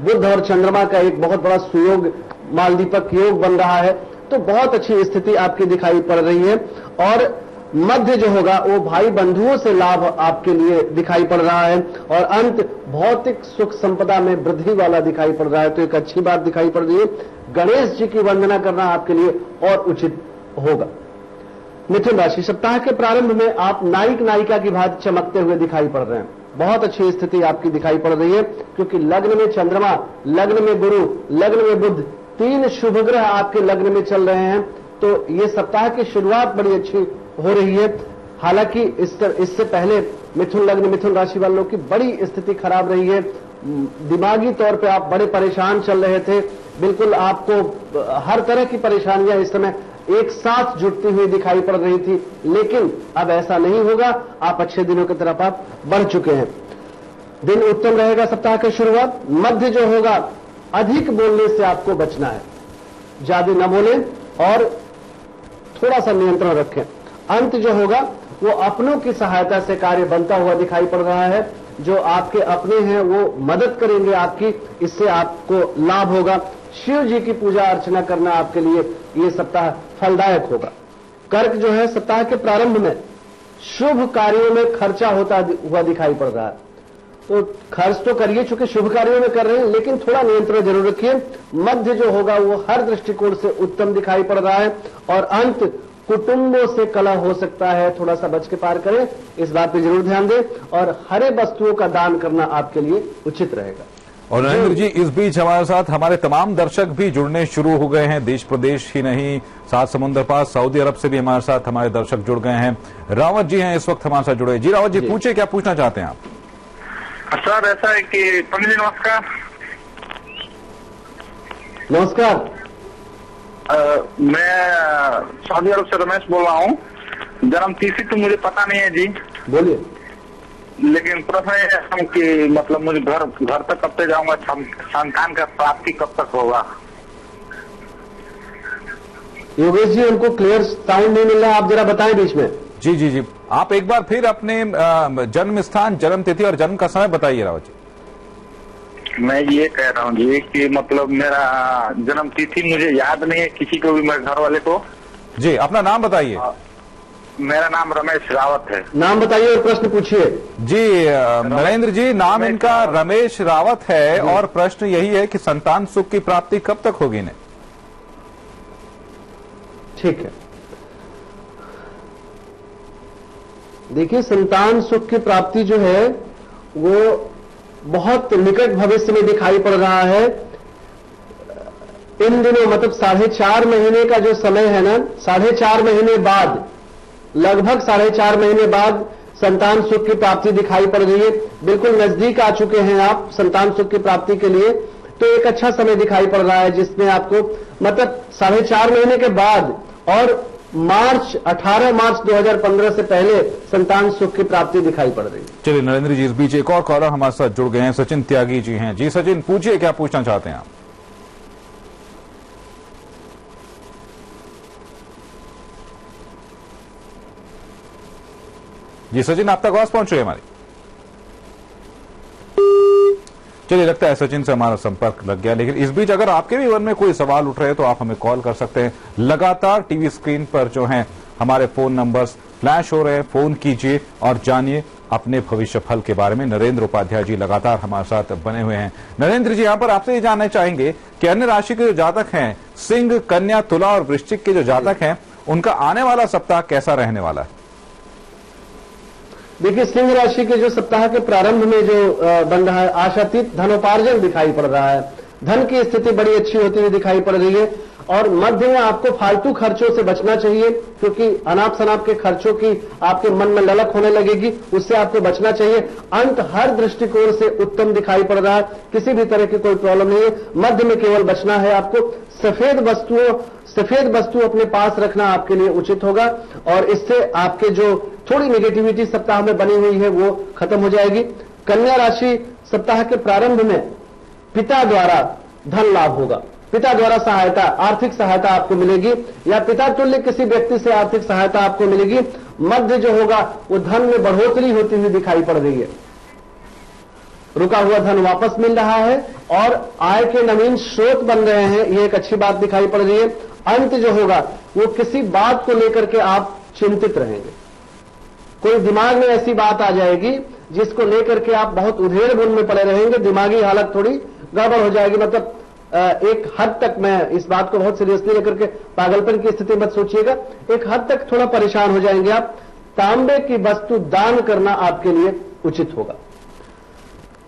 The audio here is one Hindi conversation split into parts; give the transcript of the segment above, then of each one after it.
बुध और चंद्रमा का एक बहुत बड़ा सुयोग, मालदीपक योग बन रहा है, तो बहुत अच्छी स्थिति आपकी दिखाई पड़ रही है। और मध्य जो होगा वो भाई बंधुओं से लाभ आपके लिए दिखाई पड़ रहा है, और अंत भौतिक सुख संपदा में वृद्धि वाला दिखाई पड़ रहा है, तो एक अच्छी बात दिखाई पड़ रही है। गणेश जी की वंदना करना आपके लिए और उचित होगा। मिथुन राशि, सप्ताह के प्रारंभ में आप नायक नायिका की भांति चमकते हुए दिखाई पड़ रहे हैं। बहुत अच्छी स्थिति आपकी दिखाई पड़ रही है, क्योंकि लग्न में चंद्रमा, लग्न में गुरु, लग्न में बुध, 3 शुभ ग्रह आपके लग्न में चल रहे हैं, तो ये सप्ताह की शुरुआत बड़ी अच्छी हो रही है। हालांकि इससे पहले मिथुन लग्न, मिथुन राशि वालों की बड़ी स्थिति खराब रही है। दिमागी तौर पे आप बड़े परेशान चल रहे थे, बिल्कुल आपको हर तरह की परेशानियां इस समय एक साथ जुटती हुई दिखाई पड़ रही थी, लेकिन अब ऐसा नहीं होगा। आप अच्छे दिनों की तरफ आप बढ़ चुके हैं। दिन उत्तम रहेगा सप्ताह की शुरुआत। मध्य जो होगा, अधिक बोलने से आपको बचना है, ज्यादा न बोलें और थोड़ा सा नियंत्रण रखें। अंत जो होगा वो अपनों की सहायता से कार्य बनता हुआ दिखाई पड़ रहा है। जो आपके अपने हैं वो मदद करेंगे आपकी, इससे आपको लाभ होगा। शिव जी की पूजा अर्चना करना आपके लिए ये सप्ताह फलदायक होगा। कर्क जो है, सप्ताह के प्रारंभ में शुभ कार्यों में खर्चा होता हुआ दिखाई पड़ रहा है, तो खर्च तो करिए, चूंकि शुभ कार्यों में कर रहे हैं, लेकिन थोड़ा नियंत्रण जरूर रखिए। मध्य जो होगा वो हर दृष्टिकोण से उत्तम दिखाई पड़ रहा है, और अंत कुटुंबों से कलह हो सकता है, थोड़ा सा बच के पार करें, इस बात पे जरूर ध्यान दें। और हरे वस्तुओं का दान करना आपके लिए उचित रहेगा। और नरेंद्र जी, इस बीच हमारे साथ हमारे तमाम दर्शक भी जुड़ने शुरू हो गए हैं, देश प्रदेश ही नहीं, 7 समुद्र पार सऊदी अरब से भी हमारे साथ हमारे दर्शक जुड़ गए हैं। रावत जी हैं इस वक्त हमारे साथ जुड़े। जी रावत जी, पूछे, क्या पूछना चाहते हैं आप? सर ऐसा है कि पंडित जी नमस्कार। नमस्कार। मैं सऊदी अरब से रमेश बोल रहा हूँ। जन्म तिथि तो मुझे पता नहीं है जी। बोलिए। लेकिन प्रश्न ये है कि मतलब मुझे घर तक कब तक जाऊंगा, संतान का प्राप्ति कब तक होगा? योगेश जी, उनको क्लियर साउंड नहीं मिल रहा, आप जरा बताएं बीच में। जी जी जी, आप एक बार फिर अपने जन्म स्थान, जन्म तिथि और जन्म का समय बताइए रावत जी। मैं ये कह रहा हूँ जी कि मतलब मेरा जन्म तिथि मुझे याद नहीं है किसी को भी, मेरे घर वाले को। जी, अपना नाम बताइए। मेरा नाम रमेश रावत है। नाम बताइए और प्रश्न पूछिए। जी नरेंद्र जी, नाम इनका रमेश रावत है, और प्रश्न यही है कि संतान सुख की प्राप्ति कब तक होगी इन्हें? ठीक है, देखिए, संतान सुख की प्राप्ति जो है वो बहुत निकट भविष्य में दिखाई पड़ रहा है। इन दिनों मतलब 4.5 महीने का जो समय है ना, 4.5 महीने बाद, लगभग 4.5 महीने बाद संतान सुख की प्राप्ति दिखाई पड़ रही है। बिल्कुल नजदीक आ चुके हैं आप संतान सुख की प्राप्ति के लिए, तो एक अच्छा समय दिखाई पड़ रहा है, जिसमें आपको मतलब 4.5 महीने के बाद और 18 मार्च 2015 से पहले संतान सुख की प्राप्ति दिखाई पड़ रही है। चलिए नरेंद्र जी, इस बीच एक और कॉलर हमारे साथ जुड़ गए हैं, सचिन त्यागी जी हैं। जी सचिन, पूछिए, क्या पूछना चाहते हैं आप? जी सचिन, आप तक आवाज पहुंच रही है हमारी? चलिए, लगता है सचिन से हमारा संपर्क लग गया। लेकिन इस बीच अगर आपके भी मन में कोई सवाल उठ रहे हैं तो आप हमें कॉल कर सकते हैं। लगातार टीवी स्क्रीन पर जो है हमारे फोन नंबर्स फ्लैश हो रहे हैं, फोन कीजिए और जानिए अपने भविष्य फल के बारे में। नरेंद्र उपाध्याय जी लगातार हमारे साथ बने हुए हैं। नरेंद्र जी, यहां पर आपसे ये जानना चाहेंगे कि अन्य राशि के जो जातक हैं, सिंह, कन्या, तुला और वृश्चिक के जो जातक हैं, उनका आने वाला सप्ताह कैसा रहने वाला है? देखिए, सिंह राशि के जो सप्ताह के प्रारंभ में जो बन रहा है, आशातीत धनोपार्जन दिखाई पड़ रहा है। धन की स्थिति बड़ी अच्छी होती हुई दिखाई पड़ रही है, और मध्य में आपको फालतू खर्चों से बचना चाहिए, क्योंकि अनाप शनाप के खर्चों की आपके मन में ललक होने लगेगी, उससे आपको बचना चाहिए। अंत हर दृष्टिकोण से उत्तम दिखाई पड़ रहा है, किसी भी तरह की कोई प्रॉब्लम नहीं है। मध्य में केवल बचना है आपको। सफेद वस्तु अपने पास रखना आपके लिए उचित होगा, और इससे आपके जो थोड़ी नेगेटिविटी सप्ताह में बनी हुई है वो खत्म हो जाएगी। कन्या राशि, सप्ताह के प्रारंभ में पिता द्वारा धन लाभ होगा, पिता द्वारा सहायता, आर्थिक सहायता आपको मिलेगी, या पिता तुल्य किसी व्यक्ति से आर्थिक सहायता आपको मिलेगी। मध्य जो होगा वो धन में बढ़ोतरी होती हुई दिखाई पड़ रही है। रुका हुआ धन वापस मिल रहा है और आय के नवीन स्रोत बन रहे हैं, ये एक अच्छी बात दिखाई पड़ रही है। अंत जो होगा वो किसी बात को लेकर के आप चिंतित रहेंगे, कोई दिमाग में ऐसी बात आ जाएगी जिसको लेकर के आप बहुत उधेड़ बुन में पड़े रहेंगे, दिमागी हालत थोड़ी गड़बड़ हो जाएगी। मतलब एक हद तक, मैं इस बात को बहुत सीरियसली लेकर के पागलपन की स्थिति मत सोचिएगा, एक हद तक थोड़ा परेशान हो जाएंगे आप। तांबे की वस्तु दान करना आपके लिए उचित होगा।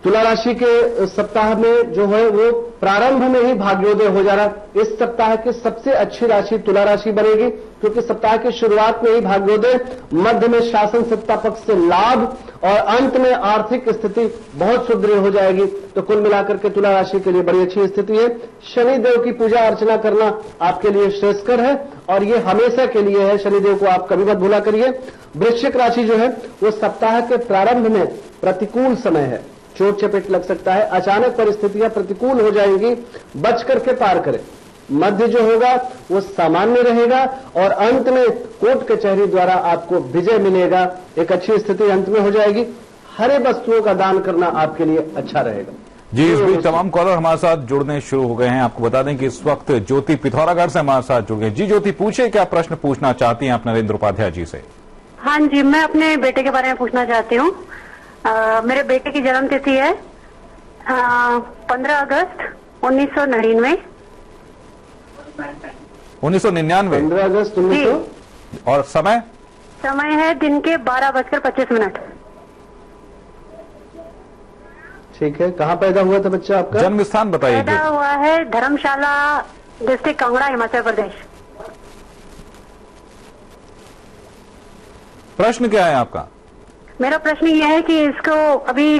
तुला राशि के सप्ताह में जो है वो प्रारंभ में ही भाग्योदय हो जा रहा है। इस सप्ताह की सबसे अच्छी राशि तुला राशि बनेगी, क्योंकि सप्ताह की शुरुआत में ही भाग्योदय, मध्य में शासन सत्ता पक्ष से लाभ और अंत में आर्थिक स्थिति बहुत सुदृढ़ हो जाएगी। तो कुल मिलाकर के तुला राशि के लिए बड़ी अच्छी स्थिति है। शनिदेव की पूजा अर्चना करना आपके लिए श्रेयस्कर है और ये हमेशा के लिए है, शनिदेव को आप कभी मत भूला करिए। वृश्चिक राशि जो है वो सप्ताह के प्रारंभ में प्रतिकूल समय है, चोट चपेट लग सकता है, अचानक परिस्थितियां प्रतिकूल हो जाएंगी, बच करके पार करें। मध्य जो होगा वो सामान्य रहेगा और अंत में कोर्ट कचहरी द्वारा आपको विजय मिलेगा, एक अच्छी स्थिति अंत में हो जाएगी। हरे वस्तुओं का दान करना आपके लिए अच्छा रहेगा। जी, इस बीच तमाम कॉलर हमारे साथ जुड़ने शुरू हो गए हैं। आपको बता दें कि इस वक्त ज्योति पिथौरागढ़ से हमारे साथ जुड़ गए। जी ज्योति, पूछे क्या प्रश्न पूछना चाहती हैं आप नरेंद्र उपाध्याय जी से? हाँ जी, मैं अपने बेटे के बारे में पूछना चाहती हूँ। मेरे बेटे की जन्म तिथि है 15 अगस्त 1999। 1999? 15 अगस्त 1900। और समय है दिन के 12:25। ठीक है, कहाँ पैदा हुआ था बच्चा आपका? जन्म स्थान बताइए। पैदा हुआ है धर्मशाला, डिस्ट्रिक्ट कांगड़ा, हिमाचल प्रदेश। प्रश्न क्या है आपका? मेरा प्रश्न यह है कि इसको अभी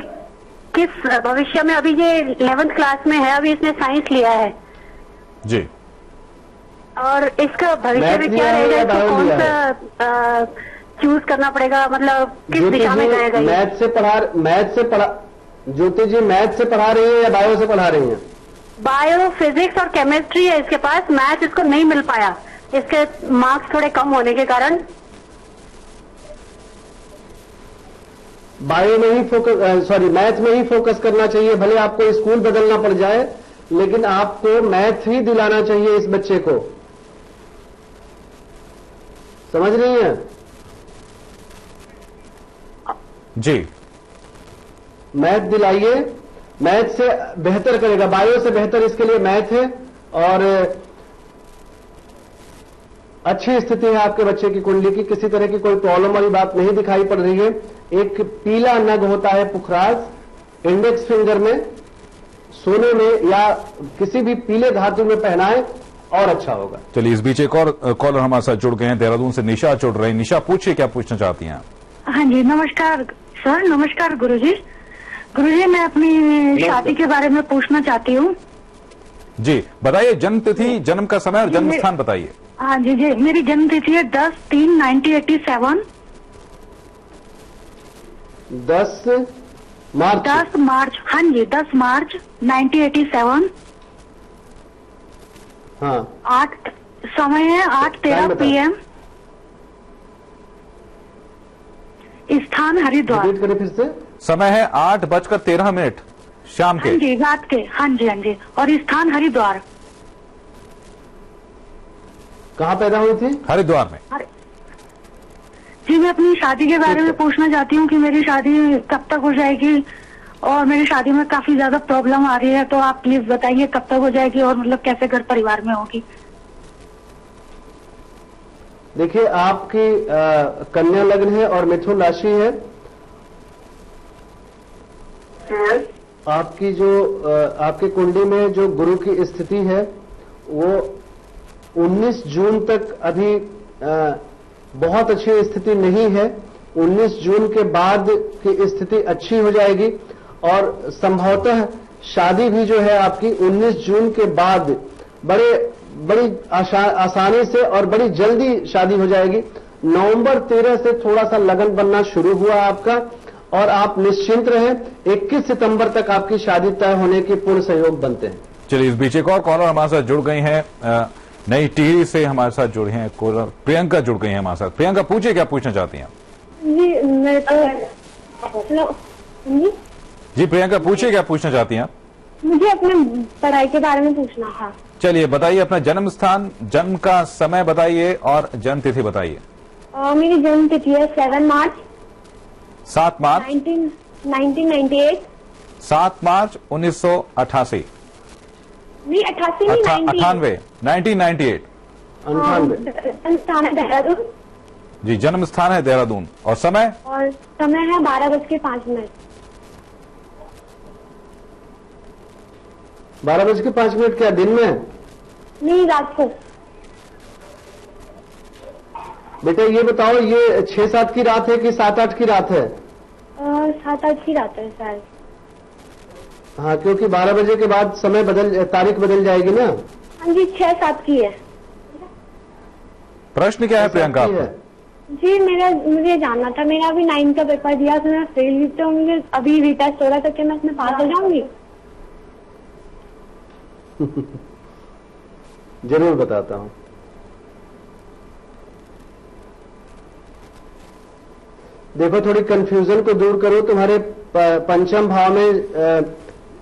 किस भविष्य में, अभी ये 11th क्लास में है, अभी इसने साइंस लिया है जी, और इसका भविष्य में क्या रहेगा, इसको कौन सा चूज करना पड़ेगा, मतलब किस दिशा में जाएगा? मैथ से पढ़ा ज्योति जी, मैथ से पढ़ा रही है या बायो से पढ़ा रही है? बायो, फिजिक्स और केमिस्ट्री है इसके पास। मैथ इसको नहीं मिल पाया, इसके मार्क्स थोड़े कम होने के कारण। बायो में ही फोकस, मैथ में ही फोकस करना चाहिए। भले आपको स्कूल बदलना पड़ जाए, लेकिन आपको मैथ ही दिलाना चाहिए इस बच्चे को। समझ रही हैं? जी, मैथ दिलाइए, मैथ से बेहतर करेगा, बायो से बेहतर इसके लिए मैथ है। और अच्छी स्थिति है आपके बच्चे की कुंडली की, किसी तरह की कोई प्रॉब्लम वाली बात नहीं दिखाई पड़ रही है। एक पीला नग होता है पुखराज, इंडेक्स फिंगर में, सोने में या किसी भी पीले धातु में पहनाए और अच्छा होगा। चलिए, इस बीच एक और कॉलर हमारे साथ जुड़ गए हैं, देहरादून से निशा जुड़ रही हैं। निशा, पूछिए क्या पूछना चाहती हैं? हाँ जी, नमस्कार सर। नमस्कार गुरुजी। गुरुजी, मैं अपनी शादी के बारे में पूछना चाहती हूँ। जी बताइए, जन्म तिथि, जन्म का समय और जन्म स्थान बताइए। हाँ जी जी, मेरी जन्म तिथि है 10/3/1987। 10 मार्च। 10 मार्च, हाँ जी, 10 मार्च 1987। हाँ, 8 समय है 8:13 PM। स्थान हरिद्वार। रिपीट करें फिर से। समय है 8:13 शाम के। हाँ जी, रात के। हाँ जी हाँ जी, और स्थान हरिद्वार। कहाँ पैदा हुई थी? हरिद्वार में। जी, मैं अपनी शादी के बारे में पूछना चाहती हूँ कि मेरी शादी कब तक हो जाएगी, और मेरी शादी में काफी ज्यादा प्रॉब्लम आ रही है, तो आप प्लीज बताइए कब तक हो जाएगी और मतलब कैसे घर परिवार में होगी। देखिए, आपकी कन्या लग्न है और मिथुन राशि है। आपकी जो आपकी कुंडली में जो गुरु की स्थिति है वो 19 जून तक अभी बहुत अच्छी स्थिति नहीं है। 19 जून के बाद की स्थिति अच्छी हो जाएगी और संभवतः शादी भी जो है आपकी 19 जून के बाद बड़ी आसानी से और बड़ी जल्दी शादी हो जाएगी। नवंबर 13 से थोड़ा सा लगन बनना शुरू हुआ आपका और आप निश्चिंत रहें। 21 सितंबर तक आपकी शादी तय होने के पूर्ण सहयोग बनते हैं। चलिए, इस बीच एक और कॉलर हमारे साथ जुड़ गई हैं, नई टिहरी से हमारे साथ जुड़े हैं कॉलर प्रियंका जुड़ गई हैं हमारे साथ। प्रियंका, पूछिए क्या पूछना चाहती हैं? जी, मैं तो जी प्रियंका, पूछिए क्या पूछना चाहती हैं आप? मुझे अपने पढ़ाई के बारे में पूछना था। चलिए बताइए, अपना जन्म स्थान, जन्म का समय बताइए और जन्म तिथि बताइए। मेरी जन्म तिथि है 7 मार्च 7 मार्च 1998। 7 मार्च 1988। नहीं 88 नहीं 98 1998। 98। जन्म स्थान है देहरादून जी, जन्म स्थान है देहरादून और समय? और समय है 12:05। 12:05 क्या दिन में? नहीं रात को। बेटा ये बताओ, ये 6-7 की रात है कि 7-8 की रात है? 7-8 की रात है शायद। हाँ, क्योंकि 12 बजे के बाद समय तारीख बदल जाएगी ना। हाँ जी 6-7 की है। प्रश्न क्या है प्रियंका आपका? जी मुझे जानना था, मेरा अभी 9 का पेपर दिया तो मैं फेल हुई, तो मुझे अभी रीटेस्ट हो रहा था कि मैं उसमें पास हो जाऊंगी? जरूर बताता हूं। देखो, थोड़ी कंफ्यूजन को दूर करो। तुम्हारे पंचम भाव में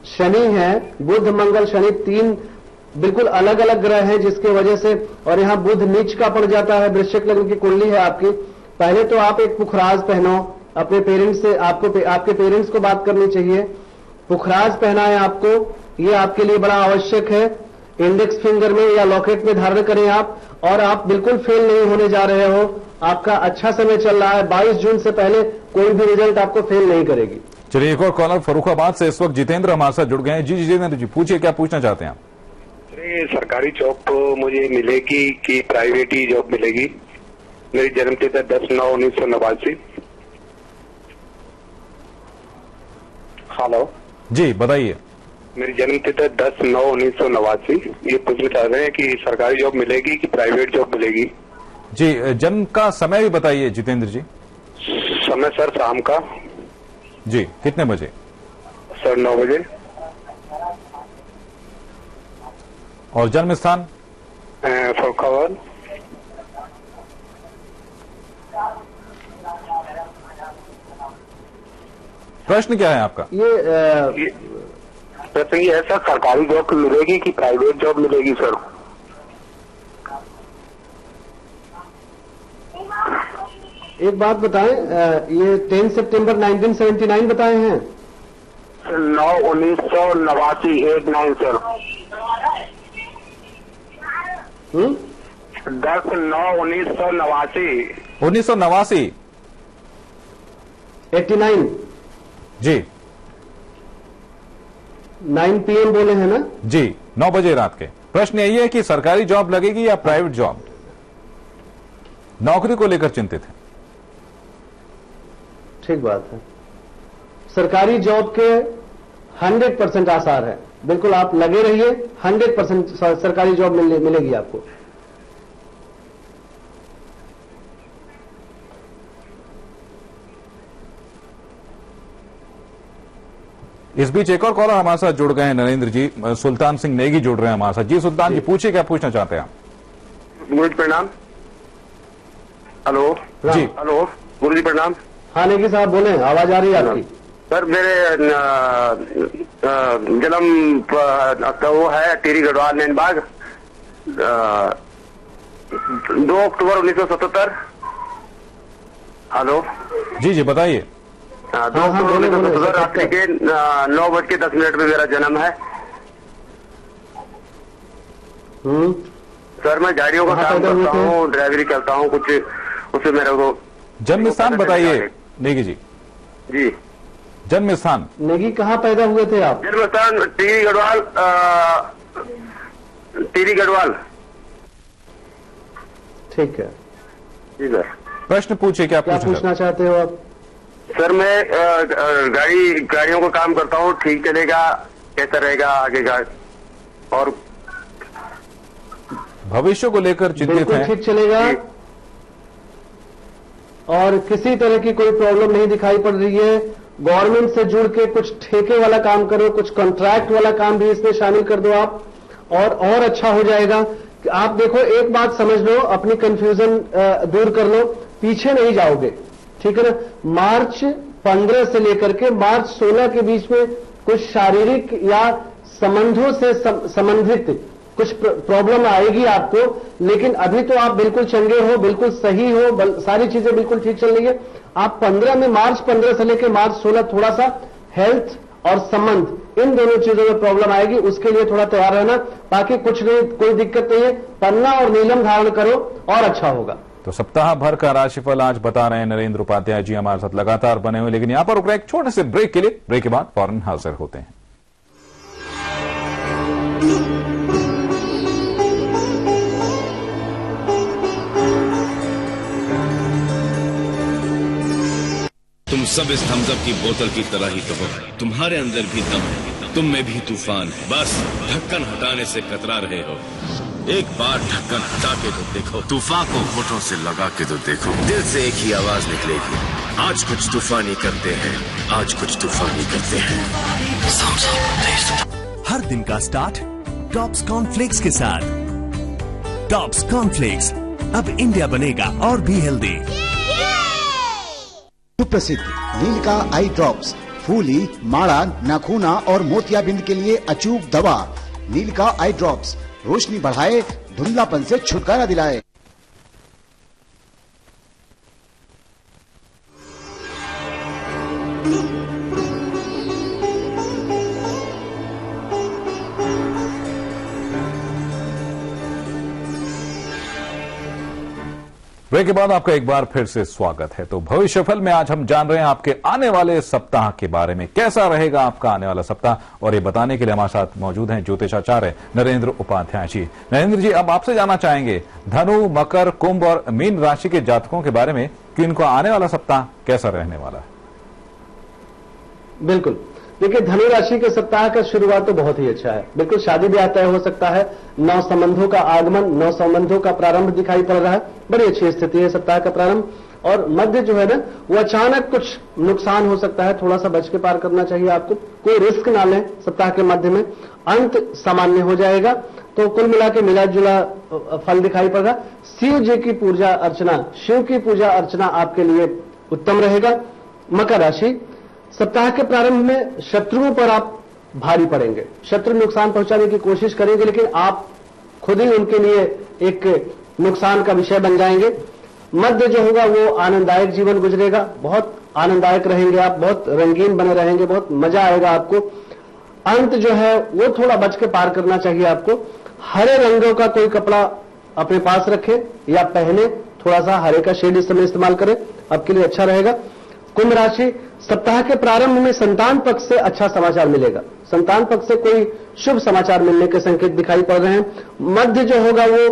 शनि है, बुध मंगल शनि, 3 बिल्कुल अलग अलग ग्रह हैं, जिसके वजह से, और यहां बुध नीच का पड़ जाता है। वृश्चिक लग्न की कुंडली है आपकी। पहले तो आप एक पुखराज पहनो, अपने पेरेंट्स से, आपके पेरेंट्स को बात करनी चाहिए। पुखराज पहना है आपको, ये आपके लिए बड़ा आवश्यक है। इंडेक्स फिंगर में या लॉकेट में धारण करें आप, और आप बिल्कुल फेल नहीं होने जा रहे हो। आपका अच्छा समय चल रहा है। 22 जून से पहले कोई भी रिजल्ट आपको फेल नहीं करेगी। चलिए, एक और कॉलर फर्रुखाबाद से इस वक्त जितेंद्र हमारे साथ जुड़ गए हैं। जी जितेंद्र जी, पूछिए क्या पूछना चाहते हैं आप? सरकारी जॉब तो मुझे मिलेगी कि प्राइवेट ही जॉब मिलेगी? मेरी जन्म तिथि है 10/9/1989। हेलो जी बताइए। मेरी जन्म तिथि है 10/9/1989। ये पूछना चाह रहे हैं कि सरकारी जॉब मिलेगी कि प्राइवेट जॉब मिलेगी? जी, जन्म का समय भी बताइए जितेंद्र जी। समय सर शाम का। जी, कितने बजे? सर 9 बजे। और जन्म स्थान? फर्रुखाबाद। प्रश्न क्या है आपका? ये प्रश्न ये है सर, सरकारी जॉब मिलेगी कि प्राइवेट जॉब मिलेगी सर? एक बात बताएं, ये 10 सितंबर 1979 बताए हैं? 9/1989 89 सर। 10/9/1989। 1989। 89। जी 9 PM बोले हैं ना? जी, 9 बजे रात के। प्रश्न यही है कि सरकारी जॉब लगेगी या प्राइवेट जॉब? नौकरी को लेकर चिंतित है। ठीक बात है। सरकारी जॉब के 100% आसार है। बिल्कुल आप लगे रहिए, 100% सरकारी जॉब मिलेगी आपको। इस बीच एक और कॉलर हमारे साथ जुड़ गए हैं, नरेंद्र जी। सुल्तान सिंह नेगी जुड़ रहे हैं हमारे साथ। जी सुल्तान जी, पूछिए क्या पूछना चाहते हैं आप? गुरु जी प्रणाम। हेलो जी। हेलो गुरु जी प्रणाम। हाँ नेगी साहब बोले, आवाज आ रही है आपकी। सर मेरे जन्म तो वो है टिहरी गढ़वाल नैनबाग, 2 अक्टूबर 1977। हेलो जी जी बताइए। 2 अक्टूबर 1977 रात्रि के 9:10 में मेरा जन्म है। सर मैं गाड़ियों का काम करता हूँ, ड्राइवरी करता हूँ कुछ, उससे मेरे को। जन्म स्थान बताइए नेगी जी। जी जन्म स्थान? नेगी कहाँ पैदा हुए थे आप? जन्म स्थान टिहरी गढ़वाल, टिहरी गढ़वाल। ठीक है जी सर। प्रश्न पूछिए क्या पूछना चाहते हो आप? सर मैं गाड़ियों का काम करता हूँ, ठीक चलेगा? कैसा रहेगा आगे का? और भविष्य को लेकर चिंतित है? ठीक चलेगा और किसी तरह की कोई प्रॉब्लम नहीं दिखाई पड़ रही है। गवर्नमेंट से जुड़ के कुछ ठेके वाला काम करो, कुछ कॉन्ट्रैक्ट वाला काम भी इसमें शामिल कर दो आप, और अच्छा हो जाएगा। आप देखो, एक बात समझ लो, अपनी कंफ्यूजन दूर कर लो, पीछे नहीं जाओगे, ठीक है ना? मार्च 15 से लेकर के मार्च 16 के बीच में कुछ शारीरिक या संबंधों से संबंधित कुछ प्रॉब्लम आएगी आपको, लेकिन अभी तो आप बिल्कुल चंगे हो, बिल्कुल सही हो, सारी चीजें बिल्कुल ठीक चल रही है। आप मार्च 15 से लेकर मार्च 16 थोड़ा सा हेल्थ और संबंध इन दोनों चीजों में प्रॉब्लम आएगी, उसके लिए थोड़ा तैयार रहना। बाकी कुछ नहीं, कोई दिक्कत नहीं है। पन्ना और नीलम धारण करो और अच्छा होगा। तो सप्ताह भर का राशिफल आज बता रहे हैं नरेंद्र उपाध्याय जी, हमारे साथ लगातार बने हुए। लेकिन यहां पर रुक रहे एक छोटे से ब्रेक के लिए, ब्रेक के बाद फौरन हाजिर होते हैं। तुम सब इस थम्स-अप की बोतल की तरह ही तो हो, तुम्हारे अंदर भी दम है, तुम में भी तूफान है, बस ढक्कन हटाने से कतरा रहे हो। एक बार ढक्कन हटा के तो देखो, तूफान को होठों से लगा के तो देखो, दिल से एक ही आवाज निकलेगी, आज कुछ तूफानी करते हैं, आज कुछ तूफानी करते हैं। हर दिन का स्टार्ट टॉप्स कॉर्नफ्लेक्स के साथ। टॉप्स कॉर्नफ्लेक्स, अब इंडिया बनेगा और भी हेल्दी। सुप्रसिद्ध नीलिका आई ड्रॉप्स, फूली, माड़ा, नाखूना और मोतियाबिंद के लिए अचूक दवा। नीलिका आई ड्रॉप्स रोशनी बढ़ाए, धुंधलापन से छुटकारा दिलाए। ब्रेक के बाद आपका एक बार फिर से स्वागत है। तो भविष्यफल में आज हम जान रहे हैं आपके आने वाले सप्ताह के बारे में, कैसा रहेगा आपका आने वाला सप्ताह। और ये बताने के लिए हमारे साथ मौजूद हैं ज्योतिषाचार्य नरेंद्र उपाध्याय जी। नरेंद्र जी, अब आपसे जानना चाहेंगे धनु, मकर, कुंभ और मीन राशि के जातकों के बारे में कि इनको आने वाला सप्ताह कैसा रहने वाला है। बिल्कुल, देखिए धनु राशि के सप्ताह का शुरुआत तो बहुत ही अच्छा है। बिल्कुल शादी ब्याह तय हो सकता है, नौ संबंधों का आगमन, नौ संबंधों का प्रारंभ दिखाई पड़ रहा है। बड़ी अच्छी स्थिति है सप्ताह का प्रारंभ। और मध्य जो है ना, वो अचानक कुछ नुकसान हो सकता है, थोड़ा सा बच के पार करना चाहिए आपको। कोई रिस्क ना लें सप्ताह के मध्य में। अंत सामान्य हो जाएगा। तो कुल मिला के मिला जुला फल दिखाई पड़ रहा। शिव जी की पूजा अर्चना, शिव की पूजा अर्चना आपके लिए उत्तम रहेगा। मकर राशि, सप्ताह के प्रारंभ में शत्रुओं पर आप भारी पड़ेंगे, शत्रु नुकसान पहुंचाने की कोशिश करेंगे, लेकिन आप खुद ही उनके लिए एक नुकसान का विषय बन जाएंगे। मध्य जो होगा वो आनंददायक जीवन गुजरेगा, बहुत आनंददायक रहेंगे आप, बहुत रंगीन बने रहेंगे, बहुत मजा आएगा आपको। अंत जो है वो थोड़ा बच के पार करना चाहिए आपको। हरे रंगों का कोई कपड़ा अपने पास रखें या पहने, थोड़ा सा हरे का शेड इस समय इस्तेमाल करें, आपके लिए अच्छा रहेगा। कुंभ राशि, सप्ताह के प्रारंभ में संतान पक्ष से अच्छा समाचार मिलेगा। संतान पक्ष से कोई शुभ समाचार मिलने के संकेत दिखाई पड़ रहे हैं। मध्य जो होगा वो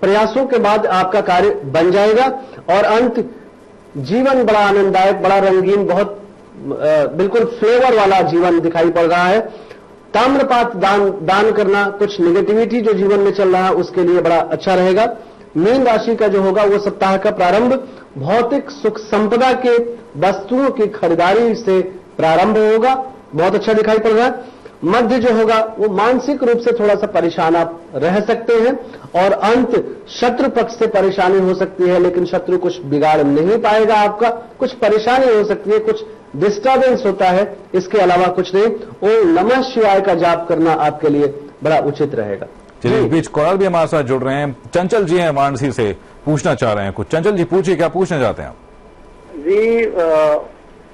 प्रयासों के बाद आपका कार्य बन जाएगा। और अंत जीवन बड़ा आनंददायक, बड़ा रंगीन, बहुत बिल्कुल फ्लेवर वाला जीवन दिखाई पड़ रहा है। ताम्रपात दान करना, कुछ निगेटिविटी जो जीवन में चल रहा है उसके लिए बड़ा अच्छा रहेगा। मीन राशि का जो होगा वो सप्ताह का प्रारंभ भौतिक सुख संपदा के वस्तुओं की खरीदारी से प्रारंभ होगा, बहुत अच्छा दिखाई पड़ रहा है। मध्य जो होगा वो मानसिक रूप से थोड़ा सा परेशान आप रह सकते हैं। और अंत शत्रु पक्ष से परेशानी हो सकती है, लेकिन शत्रु कुछ बिगाड़ नहीं पाएगा आपका। कुछ परेशानी हो सकती है, कुछ डिस्टर्बेंस होता है, इसके अलावा कुछ नहीं। ओम नमः शिवाय का जाप करना आपके लिए बड़ा उचित रहेगा। चलिए, इस बीच कॉलर भी हमारे साथ जुड़ रहे हैं। चंचल जी हैं वाराणसी से, पूछना चाह रहे हैं कुछ। चंचल जी पूछिए, क्या पूछना चाहते हैं आप? जी,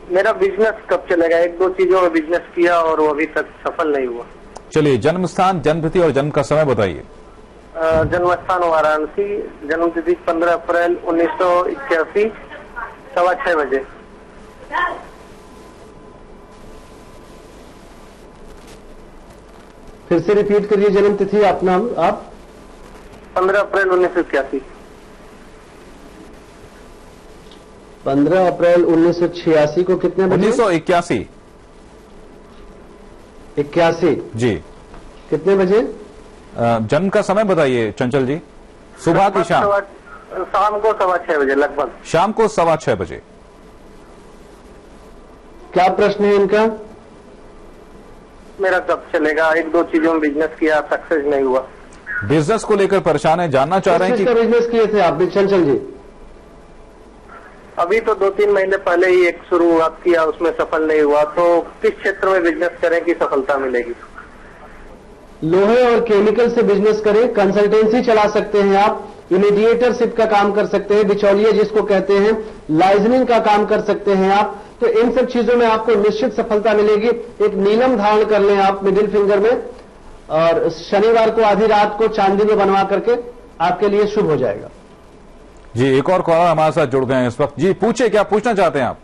मेरा बिजनेस कब चलेगा? एक दो चीजों में बिजनेस किया और वो अभी तक सफल नहीं हुआ। चलिए, जन्म स्थान, जन्मतिथि और जन्म का समय बताइए। जन्म स्थान वाराणसी, जन्म तिथि 15 अप्रैल 1981, 6:15 बजे। फिर से रिपीट करिए जन्म तिथि अपना आप। 15 अप्रैल 1981। 15 अप्रैल 1986 को कितने बजे? 1981। 81 जी। कितने बजे? जन्म का समय बताइए चंचल जी। सुबह की शाम? शाम को 6:15 बजे लगभग। शाम को 6:15 बजे। क्या प्रश्न है इनका? मेरा कब चलेगा? एक दो चीजों में बिजनेस किया, सक्सेस नहीं हुआ। बिजनेस को लेकर परेशान है, जानना चाह रहे हैं कि बिजनेस किए थे आप चंचल जी? अभी तो 2-3 महीने पहले ही एक शुरुआत किया, उसमें सफल नहीं हुआ। तो किस क्षेत्र में बिजनेस करें कि सफलता मिलेगी? लोहे और केमिकल से बिजनेस करें, कंसल्टेंसी चला सकते हैं आप, इमीडिएटरशिप का काम कर सकते हैं, बिचौलिए जिसको कहते हैं, लाइजनिंग का काम कर सकते हैं आप। तो इन सब चीजों में आपको निश्चित सफलता मिलेगी। एक नीलम धारण कर लें आप मिडिल फिंगर में, और शनिवार को आधी रात को चांदी में बनवा करके आपके लिए शुभ हो जाएगा। जी, एक और कॉलर हमारे साथ जुड़ गए हैं इस वक्त। जी पूछिए, क्या पूछना चाहते हैं आप?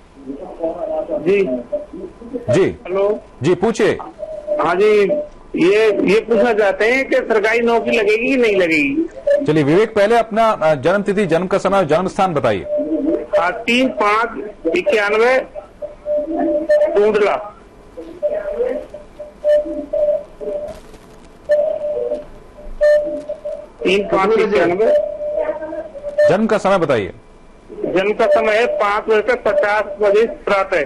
जी हेलो जी, पूछिए। हाँ जी, ये पूछना चाहते हैं कि सरकारी नौकरी लगेगी कि नहीं लगेगी? चलिए विवेक, पहले अपना जन्म तिथि, जन्म का समय और जन्म स्थान बताइए। 3/5/91 टूंडला। जन्म का समय बताइए। जन्म का समय है 5:50 प्रातः।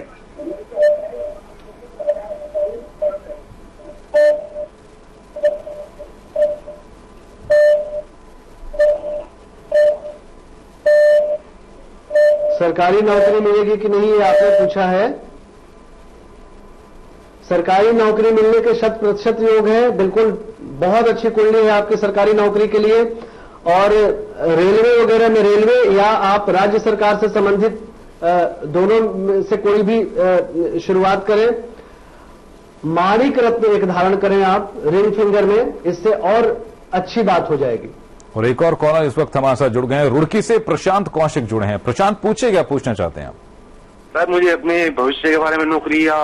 सरकारी नौकरी मिलेगी कि नहीं, ये आपने पूछा है। सरकारी नौकरी मिलने के 100% योग है, बिल्कुल बहुत अच्छी कुंडली है आपकी सरकारी नौकरी के लिए। और रेलवे वगैरह में, रेलवे या आप राज्य सरकार से संबंधित दोनों से कोई भी शुरुआत करें। माणिक रत्न एक धारण करें आप रिंग फिंगर में, इससे और अच्छी बात हो जाएगी। और एक और कॉलर इस वक्त हमारे साथ जुड़ गए हैं, रुड़की से प्रशांत कौशिक जुड़े हैं। प्रशांत पूछिए, क्या पूछना चाहते हैं आप? सर मुझे अपने भविष्य के बारे में, नौकरी या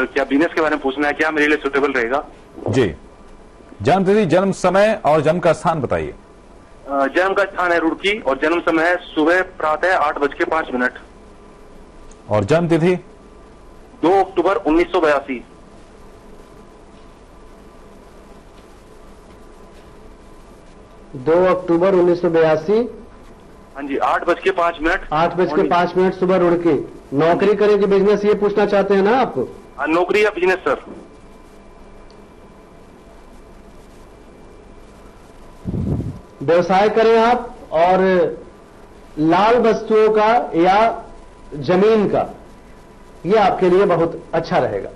क्या बिजनेस के बारे में पूछना है, क्या मेरे लिए सुटेबल रहेगा? जी, जन्म तिथि, जन्म समय और जन्म का स्थान बताइए। जन्म का स्थान है रुड़की और जन्म समय है सुबह प्रातः 8:05। और जन्म तिथि 2 अक्टूबर 1982। 2 अक्टूबर 1982। हाँ जी, 8:05। 8:05 सुबह रुड़की। नौकरी करें कि बिजनेस, ये पूछना चाहते हैं ना आप? नौकरी या बिजनेस सर? व्यवसाय करें आप, और लाल वस्तुओं का या जमीन का, ये आपके लिए बहुत अच्छा रहेगा।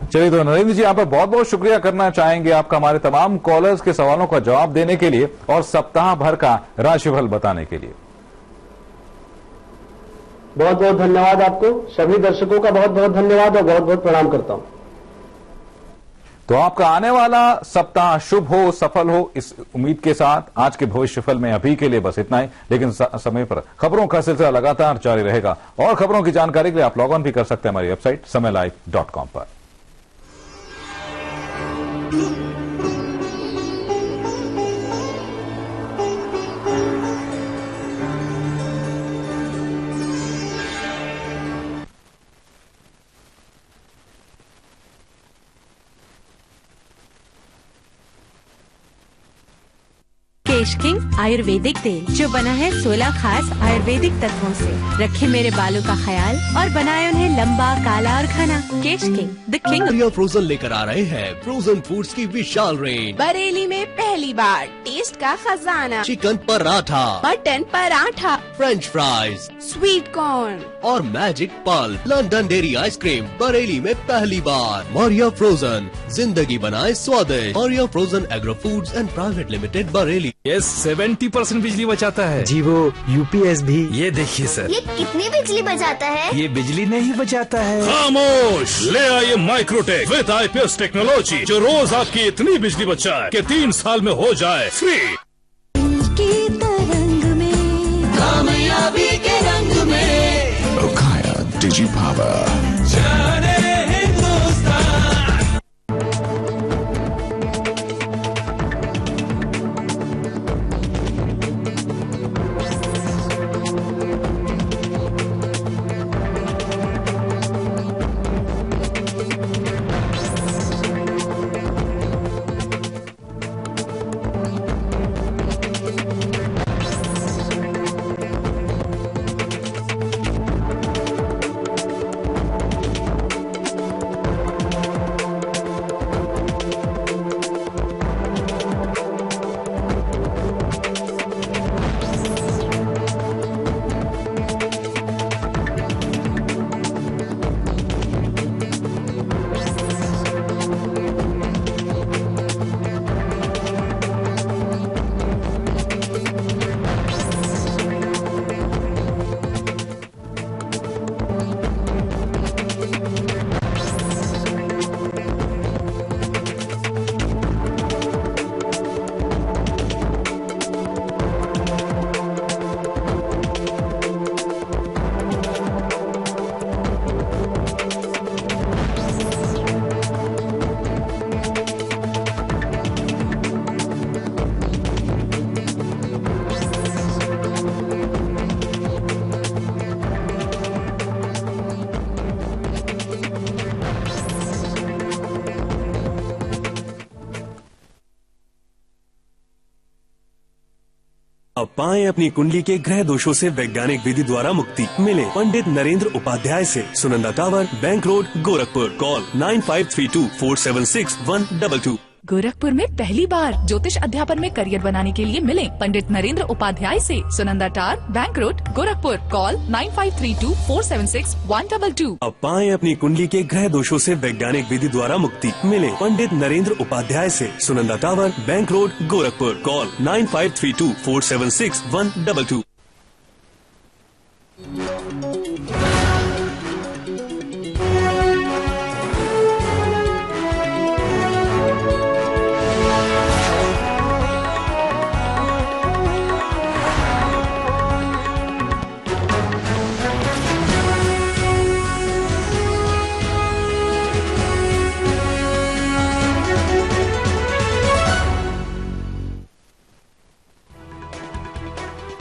चलिए, तो नरेंद्र जी, आप बहुत बहुत शुक्रिया करना चाहेंगे आपका हमारे तमाम कॉलर्स के सवालों का जवाब देने के लिए और सप्ताह भर का राशिफल बताने के लिए। बहुत बहुत धन्यवाद आपको, सभी दर्शकों का बहुत बहुत धन्यवाद और बहुत बहुत प्रणाम करता हूं। तो आपका आने वाला सप्ताह शुभ हो, सफल हो, इस उम्मीद के साथ आज के भविष्यफल में अभी के लिए बस इतना ही। लेकिन समय पर खबरों का सिलसिला लगातार जारी रहेगा और खबरों की जानकारी के लिए आप लॉग ऑन भी कर सकते हैं हमारी वेबसाइट समयलाइव.com पर। केश किंग आयुर्वेदिक तेल, जो बना है 16 खास आयुर्वेदिक तत्वों से, रखे मेरे बालों का ख्याल और बनाए उन्हें लंबा, काला और घना। केश किंग, द किंग। फ्रोजन लेकर आ रहे हैं फ्रोजन फूड्स की विशाल रेंज। बरेली में पहली बार टेस्ट का खजाना, chicken paratha, mutton paratha, French fries, sweet corn और magic pulp. London dairy ice cream Bareilly में पहली बार। मौर्या फ्रोजन, जिंदगी बनाए स्वादिष्ट। Maurya frozen agro foods and private limited Bareilly. ये 70% बिजली बचाता है जी, वो यूपीएस भी। ये देखिए सर, ये कितनी बिजली बचाता है? ये बिजली नहीं बचाता है। खामोश, ले आइए माइक्रोटेक विद आईपीएस टेक्नोलॉजी, जो रोज आपकी इतनी बिजली बचाए कि 3 साल में हो जाए फ्री। की तरंग में, कामयाबी के रंग में, ओकाया डिजी पावर। अब पाएं अपनी कुंडली के ग्रह दोषों से वैज्ञानिक विधि द्वारा मुक्ति। मिले पंडित नरेंद्र उपाध्याय से, Sunanda tower, bank road, Gorakhpur. Call 9532476122। Gorakhpur में पहली बार ज्योतिष अध्यापन में करियर बनाने के लिए मिले पंडित नरेंद्र उपाध्याय से, Sunanda tower, bank road, Gorakhpur. Call 9532476122। अब पाएं अपनी कुंडली के ग्रह दोषों से वैज्ञानिक विधि द्वारा मुक्ति। मिले पंडित नरेंद्र उपाध्याय से, Sunanda tower, bank road, Gorakhpur. Call 9532476122।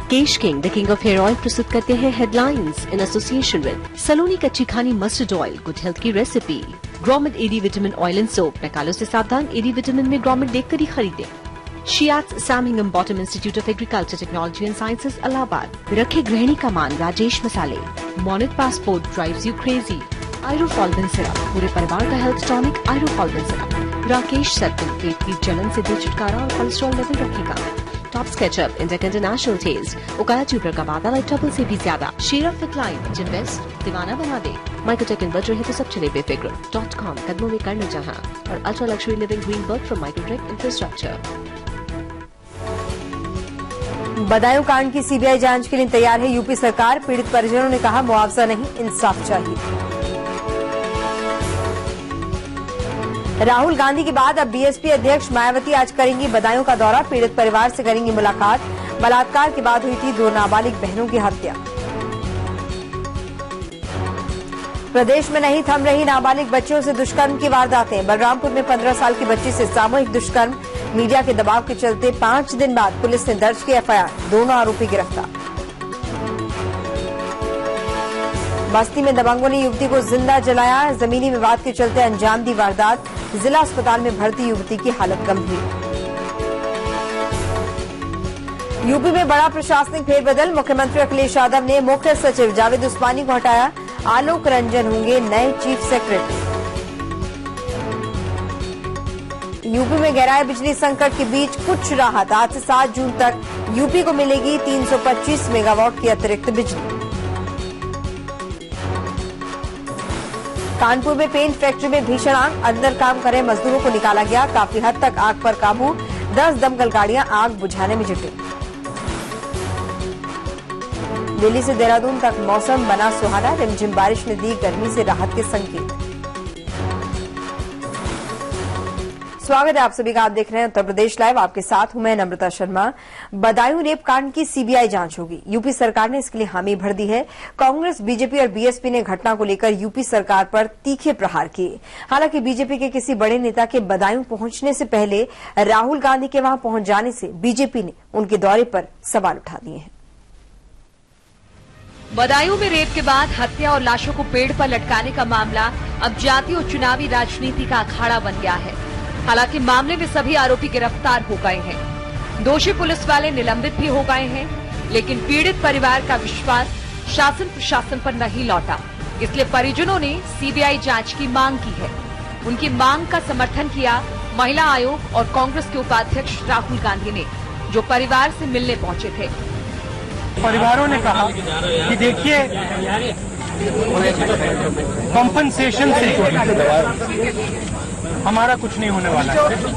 Kesh king the king of hair oil प्रस्तुत करते हैं headlines in association with Saloni कच्ची खानी मस्टर्ड ऑयल, गुड हेल्थ की रेसिपी। Gromet AD vitamin oil and soap, नकालों से सावधान, एडी विटामिन में ग्रोमेट देखकर ही खरीदें। SHIATS Sam Higginbottom institute of agriculture technology and sciences, Allahabad. रखे गृहिणी का मान, राजेश मसाले। मॉनिट passport drives you crazy. Irofolvin syrup, पूरे परिवार का health tonic Irofolvin syrup. Rakesh circle, पेट की जलन से दे छुटकारा और कोलेस्ट्रॉल लेवल रखेगा। Top Sketchup, Indec international test, उकाया चूपर का वादा लाइट डबल से भी ज्यादा। शेरा फिटलाइन, जिनवेस्ट दीवाना बना दे। माइक्रोटेक इन्वर्टर है तो सब चले बेफिक्र। .com, कदमों में करना जहां। और ultra luxury living Greenberg from Microtek infrastructure. Badaun कांड की सीबीआई जांच के लिए तैयार है यूपी सरकार। पीड़ित परिजनों ने कहा मुआवजा नहीं, इंसाफ चाहिए। राहुल गांधी के बाद अब बीएसपी अध्यक्ष मायावती आज करेंगी बदायूं का दौरा। पीड़ित परिवार से करेंगी मुलाकात। बलात्कार के बाद हुई थी 2 नाबालिग बहनों की हत्या। प्रदेश में नहीं थम रही नाबालिग बच्चियों से दुष्कर्म की वारदातें। बलरामपुर में 15 साल की बच्ची से सामूहिक दुष्कर्म। मीडिया के दबाव के चलते 5 दिन बाद पुलिस ने दर्ज की एफआईआर, दोनों आरोपी गिरफ्तार। बस्ती में दबंगों ने युवती को जिंदा जलाया। जमीनी विवाद के चलते अंजाम दी वारदात। जिला अस्पताल में भर्ती युवती की हालत गंभीर। यूपी में बड़ा प्रशासनिक फेरबदल। मुख्यमंत्री अखिलेश यादव ने मुख्य सचिव जावेद उस्मानी को हटाया। आलोक रंजन होंगे नए चीफ सेक्रेटरी। यूपी में गहराए बिजली संकट के बीच कुछ राहत। आज से 7 जून तक यूपी को मिलेगी 325 मेगावाट की अतिरिक्त बिजली। कानपुर में पेंट फैक्ट्री में भीषण आग। अंदर काम कर रहे मजदूरों को निकाला गया। काफी हद तक आग पर काबू। 10 दमकल गाड़ियां आग बुझाने में जुटी। दिल्ली से देहरादून तक मौसम बना सुहाना। रिमझिम बारिश ने दी गर्मी से राहत के संकेत। स्वागत है आप सभी का। आप देख रहे हैं उत्तर प्रदेश लाइव। आपके साथ हूं मैं नम्रता शर्मा। बदायूं रेप कांड की सीबीआई जांच होगी। यूपी सरकार ने इसके लिए हामी भर दी है। कांग्रेस, बीजेपी और बीएसपी ने घटना को लेकर यूपी सरकार पर तीखे प्रहार किए। हालांकि बीजेपी के किसी बड़े नेता के बदायूं पहुंचने से पहले राहुल गांधी के वहां पहुंच जाने से बीजेपी ने उनके दौरे पर सवाल उठा दिए हैं। बदायूं में रेप के बाद हत्या और लाशों को पेड़ पर लटकाने का मामला अब जातीय और चुनावी राजनीति का अखाड़ा बन गया है। हालांकि मामले में सभी आरोपी गिरफ्तार हो गए हैं। दोषी पुलिस वाले निलंबित भी हो गए हैं, लेकिन पीड़ित परिवार का विश्वास शासन प्रशासन पर नहीं लौटा। इसलिए परिजनों ने सीबीआई जांच की मांग की है। उनकी मांग का समर्थन किया महिला आयोग और कांग्रेस के उपाध्यक्ष राहुल गांधी ने, जो परिवार से मिलने पहुंचे थे। परिवारों ने कहा कि देखिए, कॉम्पनसेशन से हमारा कुछ नहीं होने वाला है।